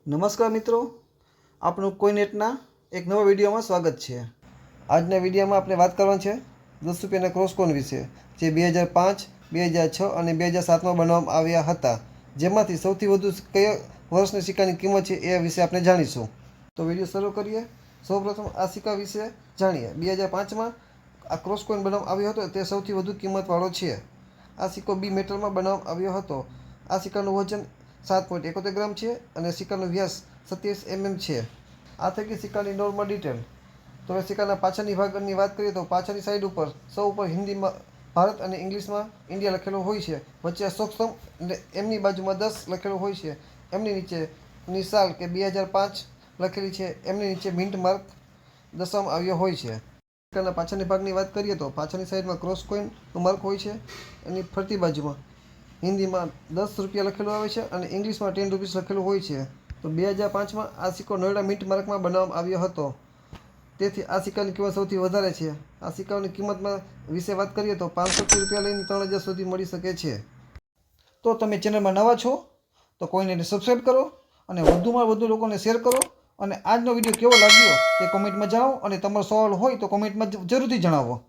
નમસ્કાર મિત્રો, આપણું કોઈનેટના એક નવા વિડીયોમાં સ્વાગત છે। આજના વિડીયોમાં આપણે વાત કરવાની છે 10 રૂપિયાના ક્રોસ કોઈન વિશે, જે 2005, 2006 અને 2007માં બનાવવામાં આવ્યા હતા। જેમાંથી સૌથી વધુ કયા વર્ષની સિક્કાની કિંમત છે એ વિશે આપણે જાણીશું। તો વિડીયો શરૂ કરીએ। સૌપ્રથમ આ સિક્કા વિશે જાણીએ। 2005માં આ ક્રોસ કોઈન બનાવવામાં આવ્યો હતો, તે સૌથી વધુ કિંમતવાળો છે। આ સિક્કો બી મેટલમાં બનાવવામાં આવ્યો હતો। આ સિક્કાનું વજન 7.71 ગ્રામ છે અને સિક્કાનો વ્યાસ 27 mm છે। આ થઈ ગઈ સિક્કાની નોર્મલ ડિટેલ। તો હવે સિક્કાના પાછળની ભાગની વાત કરીએ તો પાછળની સાઈડ ઉપર સૌ ઉપર હિન્દીમાં ભારત અને ઇંગ્લિશમાં ઇન્ડિયા લખેલું હોય છે। વચ્ચે અશોક સ્તંભ અને એમની બાજુમાં 10 લખેલું હોય છે। એમની નીચેની સાલ કે 2005 લખેલી છે, એમની નીચે મિન્ટ માર્ક દર્શાવવામાં આવ્યો હોય છે। સિક્કાના પાછળની ભાગની વાત કરીએ તો પાછળની સાઈડમાં ક્રોસ કોઈનનું માર્ક હોય છે। એની ફરતી બાજુમાં હિન્દીમાં 10 રૂપિયા લખેલું આવે છે અને ઇંગ્લિશમાં 10 રૂપીસ લખેલું હોય છે। તો 2005માં આ સિક્કો નોયડા મિન્ટ માર્કમાં બનાવવામાં આવ્યો હતો, તેથી આ સિક્કાની કિંમત સૌથી વધારે છે। આ સિક્કાઓની કિંમતમાં વિશે વાત કરીએ તો 500 રૂપિયા લઈને 3000 સુધી મળી શકે છે। તો તમે ચેનલમાં નવા છો તો કોઈને સબસ્ક્રાઈબ કરો અને વધુમાં વધુ લોકોને શેર કરો, અને આજનો વિડીયો કેવો લાગ્યો તે કોમેન્ટમાં જણાવો, અને તમારો સવાલ હોય તો કોમેન્ટમાં જરૂરથી જણાવો।